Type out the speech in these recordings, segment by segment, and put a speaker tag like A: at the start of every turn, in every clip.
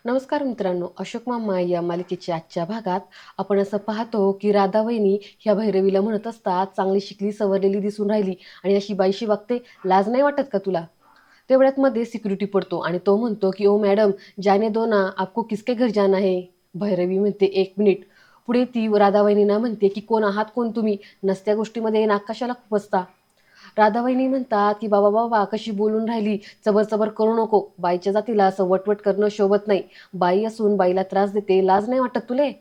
A: नमस्कार मित्रांनो, अशोक मामा या मालिकेच्या आजच्या भागात आपण असं पाहतो की राधा वहिनी ह्या भैरवीला म्हणत असतात, चांगली शिकली सवरलेली दिसून राहिली आणि अशी बाईशी वागते, लाज नाही वाटत का तुला? तेवढ्यात मध्ये सिक्युरिटी पडतो आणि तो म्हणतो की ओ मॅडम, जाने दो ना, आपको किसके घर जाना है? भैरवी म्हणते 1 मिनिट. पुढे ती राधा वहिनींना म्हणते की कोण आहात, कोण तुम्ही? नसत्या गोष्टीमध्ये नाक कशाला खुपसता? राधाबाईंनी म्हणतात की बाबा बाबा कशी बोलून राहिली, चबर चबर करू नको, बाईच्या जातीला असं वटवट करणं शोभत नाही. बाई असून बाईला त्रास देते, लाज नाही वाटत तुले?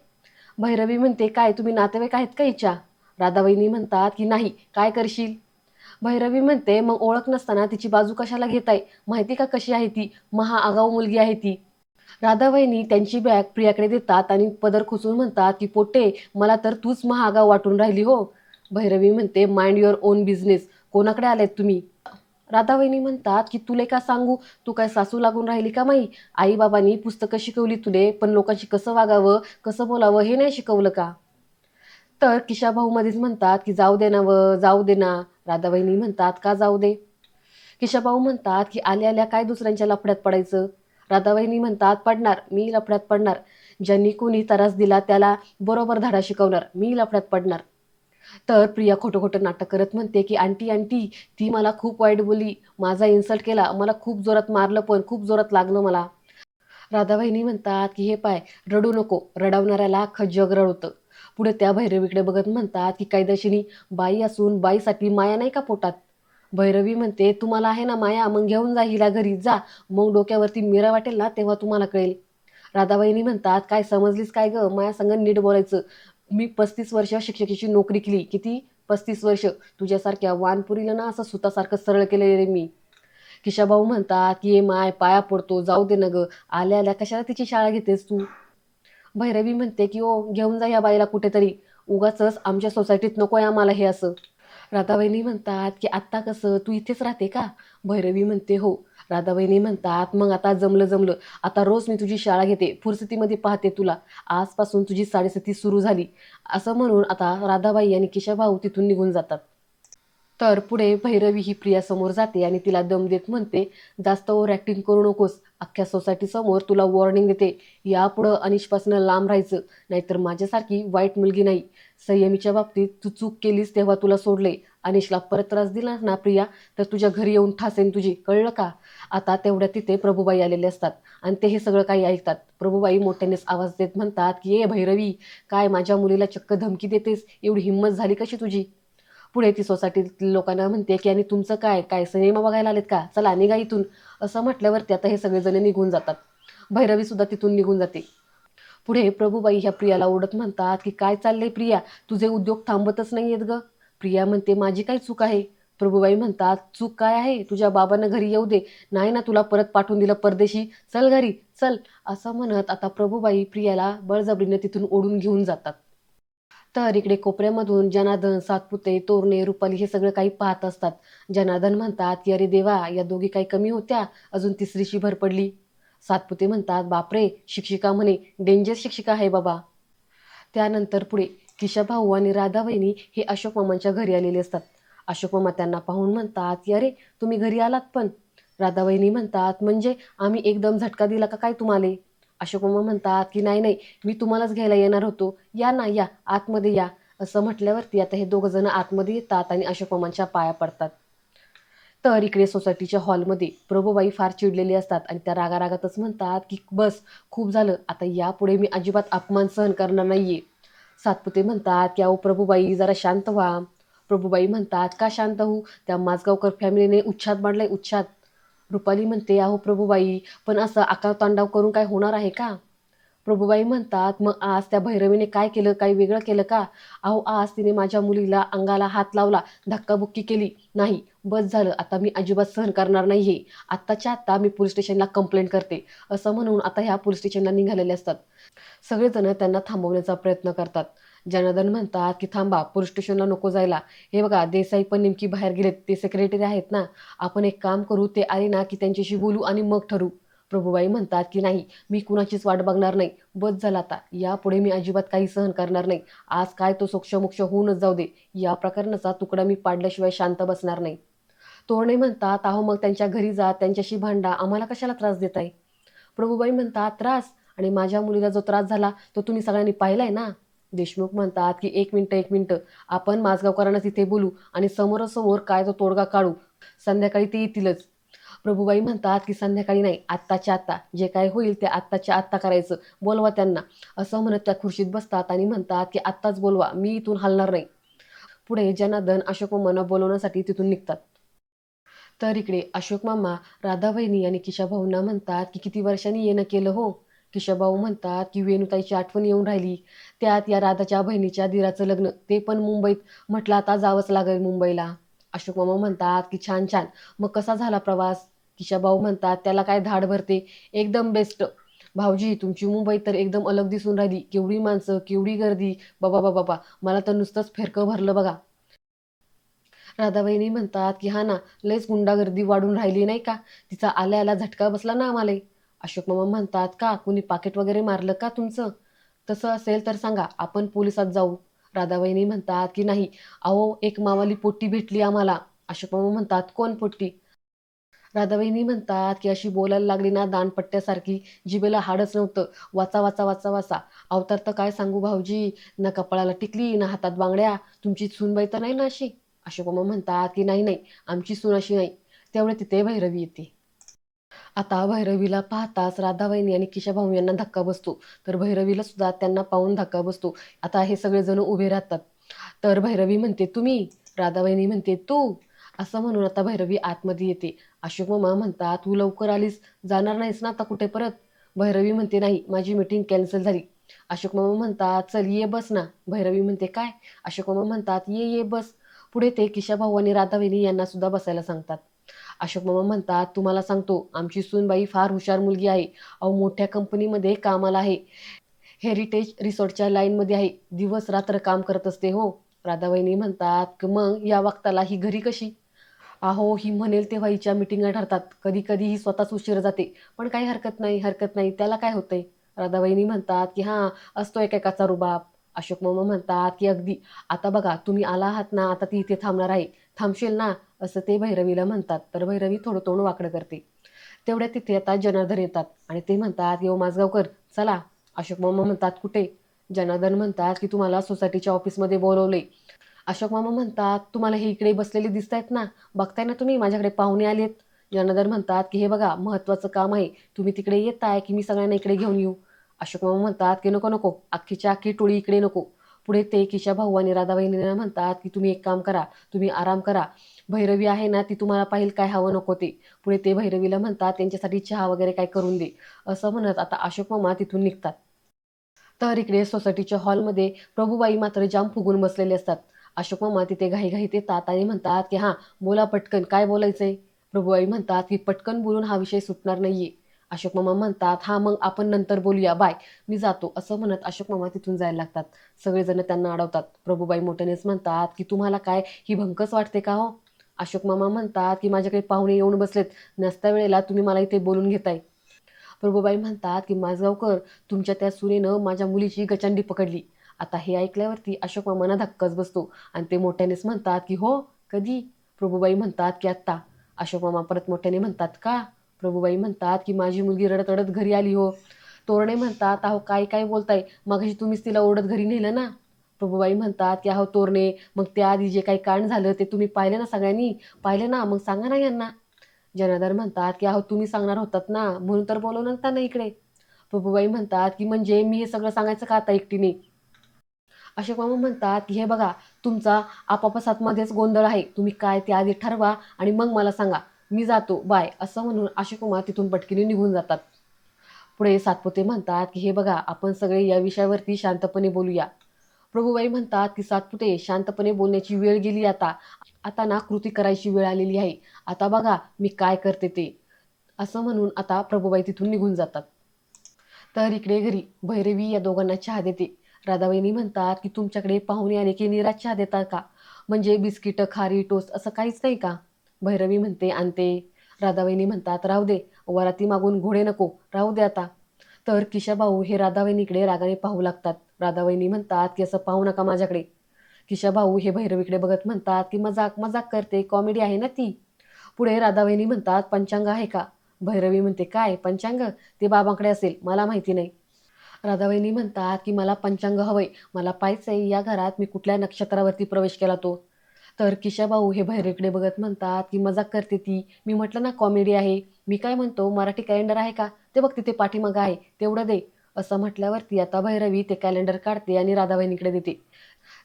A: भैरवी म्हणते काय तुम्ही नातेवाईक आहेत का हिच्या? राधाबाईंनी म्हणतात की नाही, काय करशील? भैरवी म्हणते मग ओळख नसताना तिची बाजू कशाला घेताय? माहिती का कशी आहे ती? महा आगाऊ मुलगी आहे ती. राधाबाईंनी त्यांची बॅग प्रियाकडे देतात आणि पदर खुचून म्हणतात की पोटे, मला तर तूच महागाव वाटून राहिली हो. भैरवी म्हणते माइंड युअर ओन बिझनेस. कोणाकडे आलेत तुम्ही? राधाबाईंनी म्हणतात की तुले का सांगू, तू काय सासू लागून राहिली का माई? आई बाबांनी पुस्तकं शिकवली तुले, पण लोकांशी कसं वागावं, कसं बोलावं हे नाही शिकवलं का? तर किशाभाऊ मध्येच म्हणतात की जाऊ दे ना व, जाऊ दे ना. राधाबाईंनी म्हणतात का जाऊ दे? किशाभाऊ म्हणतात की आल्या आल्या काय दुसऱ्यांच्या लफड्यात पडायचं? राधाबाईंनी म्हणतात पडणार, मी लफड्यात पडणार. ज्यांनी कोणी त्रास दिला त्याला बरोबर धडा शिकवणार, मी लफड्यात पडणार. तर प्रिया खोटं खोटं नाटक करत म्हणते की आंटी आंटी, ती मला खूप वाईट बोलली, माझा इन्सल्ट केला, मला खूप जोरात मारलं, पण खूप जोरात लागलं मला. राधाबाईंनी म्हणतात की हे पाय, रडू नको, रडवणाऱ्याला अख्खं जग रडवतं. पुढे त्या भैरवीकडे बघत म्हणतात की कायदेशीनी बाई असून बाईसाठी माया नाही का पोटात? भैरवी म्हणते तुम्हाला आहे ना माया, मग घेऊन जा हिला घरी जा, मग डोक्यावरती मिरा वाटेल ना तेव्हा तुम्हाला कळेल. राधाबाईंनी म्हणतात काय समजलीस काय ग, माया संग नीट बोलायचं. मी 35 वर्ष शिक्षकीची नोकरी केली. किती? 35 वर्ष. तुझ्यासारख्या वानपुरीला ना असं सुतासारखं सरळ केलेलं रे मी. किशाभाऊ म्हणतात की ये माय पाया पडतो, जाऊ दे न ग, आल्या आल्या कशाला तिची शाळा घेतेस तू? भैरवी म्हणते की ओ घेऊन जा या बाईला कुठेतरी, उगाचच आमच्या सोसायटीत नकोय आम्हाला हे असं. राधाबाईंनी म्हणतात की आत्ता कसं, तू इथेच राहते का? भैरवी म्हणते हो. राधाबाईंनी म्हणतात मग आता जमलं जमलं, आता रोज मी तुझी शाळा घेते, फुरसतीमध्ये पाहते तुला, आजपासून तुझी साडेसती सुरू झाली. असं म्हणून आता राधाबाई आणि किशाभाऊ तिथून निघून जातात. तर पुढे भैरवी ही प्रियासमोर जाते आणि तिला दम देत म्हणते, जास्त ओव्हर ॲक्टिंग करू नकोस, अख्ख्या सोसायटीसमोर तुला वॉर्निंग देते, यापुढं अनिशपासून लांब राहायचं, नाहीतर माझ्यासारखी वाईट मुलगी नाही. संयमीच्या बाबतीत तू चूक केलीस तेव्हा तुला सोडले, अनिशला परत त्रास दिला ना प्रिया, तर तुझ्या घरी येऊन ठासेन तुझी, कळलं का? आता तेवढ्या तिथे प्रभूबाई आलेले असतात आणि ते हे सगळं काही ऐकतात. प्रभूबाई मोठ्यानेच आवाज देत म्हणतात की ए भैरवी, काय माझ्या मुलीला चक्क धमकी देतेस, एवढी हिंमत झाली कशी तुझी? पुढे ती सोसायटीतील लोकांना म्हणते की आणि तुमचं काय काय सिनेमा बघायला आलेत का, चला निघा इथून. असं म्हटल्यावरती आता हे सगळेजण निघून जातात. भैरवी सुद्धा तिथून निघून जाते. पुढे प्रभूबाई ह्या प्रियाला ओरडत म्हणतात की काय चाललंय प्रिया, तुझे उद्योग थांबतच नाहीयेत ग. प्रिया म्हणते माझी काय चूक आहे? प्रभूबाई म्हणतात चूक काय आहे, तुझ्या बाबांना घरी येऊ दे, नाही ना तुला परत पाठवून दिलं परदेशी, चल घरी चल. असं म्हणत आता प्रभूबाई प्रियाला बळजबरीने तिथून ओढून घेऊन जातात. तर इकडे कोपऱ्यामधून जनार्दन, सातपुते, तोरणे, रुपाली हे सगळं काही पाहत असतात. जनार्दन म्हणतात की अरे देवा, या दोघी काही कमी होत्या, अजून तिसरीची भर पडली. सातपुते म्हणतात बापरे, शिक्षिका म्हणे, डेंजर शिक्षिका आहे बाबा. त्यानंतर पुढे किशाभाऊ आणि राधाबाईंनी हे अशोक मामांच्या घरी आलेले असतात. अशोक मामा त्यांना पाहून म्हणतात की अरे, तुम्ही घरी आलात पण? राधाबाईंनी म्हणतात म्हणजे आम्ही एकदम झटका दिला का काय तुम्हाला? अशोक मामा म्हणतात की नाही नाही, मी तुम्हालाच घ्यायला येणार होतो, या ना या, आतमध्ये या. असं म्हटल्यावरती आता हे दोघं जण आतमध्ये येतात आणि अशोक मामांच्या पाया पडतात. तर इकडे सोसायटीच्या हॉलमध्ये प्रभूबाई फार चिडलेली असतात आणि त्या रागारागातच म्हणतात की बस, खूप झालं, आता यापुढे मी अजिबात अपमान सहन करणार नाहीये. सातपुते म्हणतात की अहो प्रभूबाई जरा शांत व्हा. प्रभूबाई म्हणतात का शांत होऊ, त्या माजगावकर फॅमिलीने उच्छाद मांडलाय, उच्छाद. रुपाली म्हणते अहो प्रभूबाई, पण असं आकांतांडव करून काय होणार आहे का? प्रभूबाई म्हणतात मग आज त्या भैरवीने काय केलं, काही वेगळं केलं का? अहो आज तिने माझ्या मुलीला अंगाला हात लावला, धक्काबुक्की केली, नाही, बस झालं, आता मी अजिबात सहन करणार नाही हे, आत्ताच्या आत्ता मी पोलीस स्टेशनला कंप्लेंट करते. असं म्हणून आता ह्या पोलीस स्टेशनला निघालेले असतात. सगळेजण त्यांना थांबवण्याचा प्रयत्न करतात. जनार्दन म्हणतात की थांबा, पोलीस स्टेशनला नको जायला, हे बघा देसाई पण नेमकी बाहेर गेलेत, ते सेक्रेटरी आहेत ना, आपण एक काम करू, ते आले ना की त्यांच्याशी बोलू आणि मग ठरवू. प्रभूबाई म्हणतात की नाही, मी कुणाचीच वाट बघणार नाही, बस झालं आता, यापुढे मी अजिबात काही सहन करणार नाही. आज काय तो सोक्षमोक्ष होऊनच जाऊ दे, या प्रकरणाचा तुकडा मी पाडल्याशिवाय शांत बसणार नाही. तोरणे म्हणतात अहो मग त्यांच्या घरी जा, त्यांच्याशी भांडा, आम्हाला कशाला त्रास देताय? प्रभूबाई म्हणतात, त्रास? आणि माझ्या मुलीला जो त्रास झाला तो तुम्ही सगळ्यांनी पाहिलाय ना. देशमुख म्हणतात की एक मिनिट, आपण माझगावकरांना तिथे बोलू आणि समोरासमोर काय तो तोडगा काढू. संध्याकाळी ते येतीलच. प्रभूबाई म्हणतात की संध्याकाळी नाही, आत्ताच्या आत्ता जे काय होईल ते आत्ताच्या आत्ता करायचं, बोलवा त्यांना. असं म्हणत त्या खुर्चीत बसतात आणि म्हणतात की आत्ताच बोलवा, मी इथून हलणार नाही. पुढे जनार्दन अशोक मामांना बोलवण्यासाठी तिथून निघतात. तर इकडे अशोक मामा राधाबहिणी आणि किशाभाऊंना म्हणतात की किती वर्षांनी येणं केलं हो. किशाभाऊ म्हणतात की वेणुताईची आठवण येऊन राहिली, त्यात या राधाच्या बहिणीच्या दिराचं लग्न, ते पण मुंबईत. म्हटलं आता जावंच लागेल मुंबईला. अशोक मामा म्हणतात की छान छान, मग कसा झाला प्रवास? किशाभाऊ म्हणतात त्याला काय धाड भरते, एकदम बेस्ट. भाऊजी तुमची मुंबई तर एकदम अलग दिसून राहिली, केवढी माणसं, केवढी गर्दी. बाबा बाबा बाबा, मला तर नुसतंच फिरकं भरलं बघा. राधाबाईंनी म्हणतात की हा ना, लयच गुंडागर्दी वाढून राहिली नाही का, तिचा आल्या आला झटका बसला ना आम्हाला. अशोक मामा म्हणतात का कुणी पाकिट वगैरे मारलं का तुमचं? तसं असेल तर सांगा, आपण पोलिसात जाऊ. राधाबाईंनी म्हणतात की नाही, अहो एक मावाली पोट्टी भेटली आम्हाला. अशोक मामा म्हणतात कोण पोट्टी? राधाबाईंनी म्हणतात की अशी बोलायला लागली ना दानपट्ट्यासारखी, जिभेला हाडच नव्हतं. वाचा वाचा वाचा वाचा. अवतार तर काय सांगू भाऊजी, ना कपाळाला टिकली ना हातात बांगड्या. तुमची सूनबाई तर नाही ना अशी? अशोकमामा म्हणतात की नाही नाही, आमची सून अशी नाही. तेवढे तिथे भैरवी येते. आता भैरवीला पाहताच राधाबाईंनी आणि किशाभाऊ यांना धक्का बसतो. तर भैरवीला सुद्धा त्यांना पाहून धक्का बसतो. आता हे सगळेजण उभे राहतात. तर भैरवी म्हणते तुम्ही, राधाबाईंनी म्हणते तू. असं म्हणून आता भैरवी आतमध्ये येते. अशोक मामा म्हणतात तू लवकर आलीस, जाणार नाहीस ना आता कुठे परत? भैरवी म्हणते नाही, माझी मीटिंग कॅन्सल झाली. अशोक मामा म्हणतात चल ये बस ना. भैरवी म्हणते काय? अशोक मामा म्हणतात ये ये बस. पुढे ते किशाभाऊ आणि राधाबाईंनी यांना सुद्धा बसायला सांगतात. अशोक मामा म्हणतात तुम्हाला सांगतो, आमची सूनबाई फार हुशार मुलगी आहे. अहो मोठ्या कंपनीमध्ये कामाला आहे, हेरिटेज रिसॉर्टच्या लाईनमध्ये आहे, दिवस रात्र काम करत असते हो. राधाबाईंनी म्हणतात मग या वक्ताला ही घरी कशी? अहो ही म्हणेल तेव्हा हिच्या मिटिंगा ठरतात, कधी कधी ही स्वतःच उशीर जाते. पण काही हरकत नाही, हरकत नाही, त्याला काय होतंय? राधाबाईंनी म्हणतात की हां, असतो एकेकाचा रुबाब. अशोक मामा म्हणतात की अगदी. आता बघा तुम्ही आला आहात ना, आता ती इथे थांबणार आहे, थांबशील ना? असं ते भैरवीला म्हणतात. तर भैरवी थोडं तोंड वाकडं करते. तेवढ्या तिथे आता जनार्दन येतात आणि ते म्हणतात येऊ माझगावकर चला. अशोक मामा म्हणतात कुठे? जनार्दन म्हणतात की तुम्हाला सोसायटीच्या ऑफिसमध्ये बोलवले. अशोक मामा म्हणतात तुम्हाला हे इकडे बसलेले दिसत आहेत ना, बघताय ना तुम्ही माझ्याकडे पाहुणे आलेत. जनार्दन म्हणतात की हे बघा महत्वाचं काम आहे, तुम्ही तिकडे येताय की मी सगळ्यांना इकडे घेऊन येऊ? अशोक मामा म्हणतात की नको नको, अख्खीच्या अख्खी टोळी इकडे नको. पुढे ते किशा भाऊ आणि राधाबाईंना म्हणतात की तुम्ही एक काम करा, तुम्ही आराम करा. भैरवी आहे ना, ती तुम्हाला पाहिल काय हवं नको ते. पुढे ते भैरवीला म्हणतात त्यांच्यासाठी चहा वगैरे काय करून दे. असं म्हणत आता अशोक मामा तिथून निघतात. तर इकडे सोसायटीच्या हॉलमध्ये प्रभूबाई मात्र जाम फुगून बसलेले असतात. अशोक मामा तिथे घाईघाईत येतात आणि म्हणतात की हां बोला पटकन, काय बोलायचंय? प्रभूबाई म्हणतात की पटकन बोलून हा विषय सुटणार नाहीये. अशोक मामा म्हणतात हां मग आपण नंतर बोलूया, बाय, मी जातो. असं म्हणत अशोक मामा तिथून जायला लागतात. सगळेजण त्यांना अडवतात. प्रभूबाई मोठ्यानेच म्हणतात की तुम्हाला काय ही भंकस वाटते का हो? अशोक मामा म्हणतात की माझ्याकडे पाहुणे येऊन बसलेत, नसत्या वेळेला तुम्ही मला इथे बोलून घेताय. प्रभूबाई म्हणतात की माझगावकर, तुमच्या त्या सुनेनं माझ्या मुलीची गचंडी पकडली. आता हे ऐकल्यावरती अशोक मामांना धक्काच बसतो आणि ते मोठ्यानेच म्हणतात की हो, कधी? प्रभूबाई म्हणतात की आत्ता. अशोक मामा परत मोठ्याने म्हणतात का? प्रभूबाई म्हणतात की माझी मुलगी रडत रडत घरी आली हो. तोरणे म्हणतात अहो काय काय बोलताय, मगाशी तुम्हीच तिला ओरडत घरी नेलं ना. प्रभूबाई म्हणतात की अहो तोरणे, मग त्याआधी जे काही कांड झालं ते तुम्ही पाहिलं ना, सगळ्यांनी पाहिलं ना, मग सांगा ना यांना. जनार्दन म्हणतात की अहो तुम्ही सांगणार होतात ना, म्हणून तर बोलवलं ना त्यांना इकडे. प्रभूबाई म्हणतात की म्हणजे मी हे सगळं सांगायचं का आता एकटीने? अशोक मामा म्हणतात की हे बघा, तुमचा आपापसात मध्येच गोंधळ आहे, तुम्ही काय ते आधी ठरवा आणि मग मला सांगा. मी जातो, बाय. असं म्हणून अशोक मामा तिथून पटकीने निघून जातात. पुढे सातपुते म्हणतात की हे बघा, आपण सगळे या विषयावरती शांतपणे बोलूया. प्रभूबाई म्हणतात की सातपुते, शांतपणे बोलण्याची वेळ गेली आता. आता ना कृती करायची वेळ आलेली आहे. आता बघा मी काय करते ते. असं म्हणून आता प्रभूबाई तिथून निघून जातात. तर इकडे घरी भैरवी या दोघांना चहा देते. राधाबाईंनी म्हणतात की तुमच्याकडे पाहुणे आले की निराश चहा देतात का? म्हणजे बिस्किटं, खारी, टोस्ट असं काहीच नाही का? भैरवी म्हणते आणते. राधाबाईंनी म्हणतात राहू दे, वराती मागून घोडे नको, राहू दे आता. तर किशाभाऊ हे राधाबाईंकडे रागाने पाहू लागतात. राधाबाईंनी म्हणतात की असं पाहू नका माझ्याकडे. किशाभाऊ हे भैरवीकडे बघत म्हणतात की मजाक मजाक करते, कॉमेडी आहे ना ती. पुढे राधाबाईंनी म्हणतात पंचांग आहे का? भैरवी म्हणते, काय पंचांग? ते बाबांकडे असेल, मला माहिती नाही. राधाबाईंनी म्हणतात की मला पंचांग हवंय, मला पाहायचंय या घरात मी कुठल्या नक्षत्रावरती प्रवेश केला तो. तर किशाभाऊ हे भैरवीकडे बघत म्हणतात की मजाक करते ती, मी म्हटलं ना कॉमेडी आहे. मी काय म्हणतो, मराठी कॅलेंडर आहे का? ते बघ तिथे पाठीमागं आहे, तेवढं दे. असं म्हटल्यावरती आता भैरवी ते कॅलेंडर काढते आणि राधाबाईंकडे देते.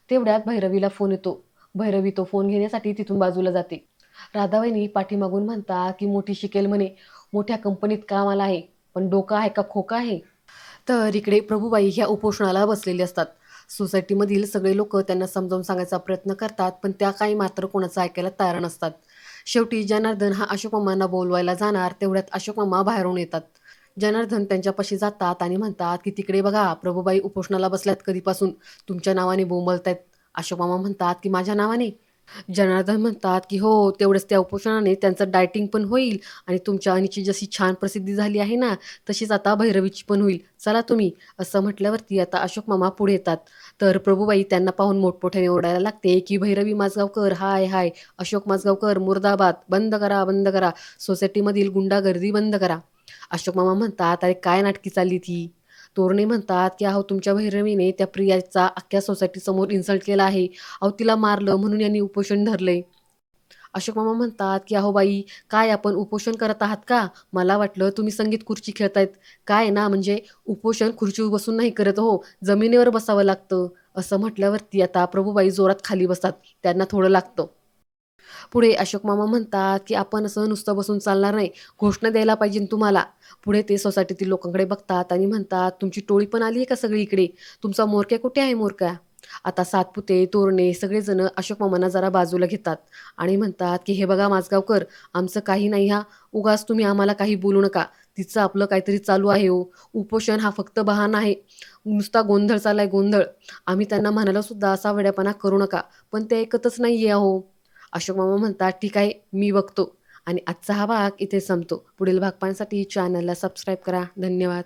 A: तेवढ्यात भैरवीला फोन येतो. भैरवी तो फोन घेण्यासाठी तिथून बाजूला जाते. राधाबाईंनी पाठीमागून म्हणतात की मोठी शिकेल म्हणे, मोठ्या कंपनीत कामाला आहे, पण डोकं आहे का खोकं आहे? तर इकडे प्रभूबाई ह्या उपोषणाला बसलेले असतात. सोसायटीमधील सगळे लोक त्यांना समजावून सांगायचा प्रयत्न करतात, पण त्या काही मात्र कोणाचं ऐकायला तयार नसतात. शेवटी जनार्दन हा अशोक मामांना बोलवायला जाणार, तेवढ्यात अशोक मामा बाहेरून येतात. जनार्दन त्यांच्यापाशी जातात आणि म्हणतात की तिकडे बघा, प्रभूबाई उपोषणाला बसल्यात कधीपासून, तुमच्या नावाने बोंबलतायत. अशोक मामा म्हणतात की माझ्या नावाने? जनार्दन म्हणतात की हो, तेवढंच त्या उपोषणाने त्यांचं डायटिंग पण होईल आणि तुमच्या अनिची जशी छान प्रसिद्धी झाली आहे ना, तशीच आता भैरवीची पण होईल. चला तुम्ही. असं म्हटल्यावरती आता अशोक मामा पुढे येतात. तर प्रभूबाई त्यांना पाहून मोठमोठ्याने ओरडायला लागते की भैरवी माझगावकर हाय हाय, अशोक माझगावकर मुर्दाबाद, बंद करा बंद करा, सोसायटीमधील गुंडागर्दी बंद करा. अशोक मामा म्हणतात, अरे काय नाटकी चालली ती? तोरणे म्हणतात की अहो, तुमच्या भैरवीने त्या प्रियाचा अख्ख्या सोसायटीसमोर इन्सल्ट केला आहे. अहो, तिला मारलं म्हणून यांनी उपोषण धरलंय. अशोक मामा म्हणतात की अहो बाई, काय आपण उपोषण करत आहात का? मला वाटलं तुम्ही संगीत खुर्ची खेळतायत. काय ना, म्हणजे उपोषण खुर्चीवर बसून नाही करत हो, जमिनीवर बसावं लागतं. असं म्हटल्यावरती आता प्रभूबाई जोरात खाली बसतात. त्यांना थोडं लागतं. पुढे अशोक मामा म्हणतात की आपण असं नुसतं बसून चालणार नाही, घोषणा द्यायला पाहिजे तुम्हाला. पुढे ते सोसायटीतील लोकांकडे बघतात आणि म्हणतात, तुमची टोळी पण आली आहे का सगळी इकडे? तुमचा मोरक्या कुठे आहे मोरक्या? आता सातपुते तोरणे सगळेजण अशोक मामांना जरा बाजूला घेतात आणि म्हणतात की हे बघा माझगावकर, आमचं काही नाही, हा उगाच तुम्ही आम्हाला काही बोलू नका. तिचं आपलं काहीतरी चालू आहे हो. उपोषण हा फक्त बहाणा आहे. नुसता गोंधळ चाललाय गोंधळ. आम्ही त्यांना म्हणालो सुद्धा असा वेड्यापणा करू नका, पण ते ऐकतच नाहीये अहो. अशोक मामा म्हणतात, ठीक आहे, मी बघतो. आणि आजचा हा भाग इथे संपतो. पुढील भाग पाहण्यासाठी चॅनलला सबस्क्राईब करा. धन्यवाद.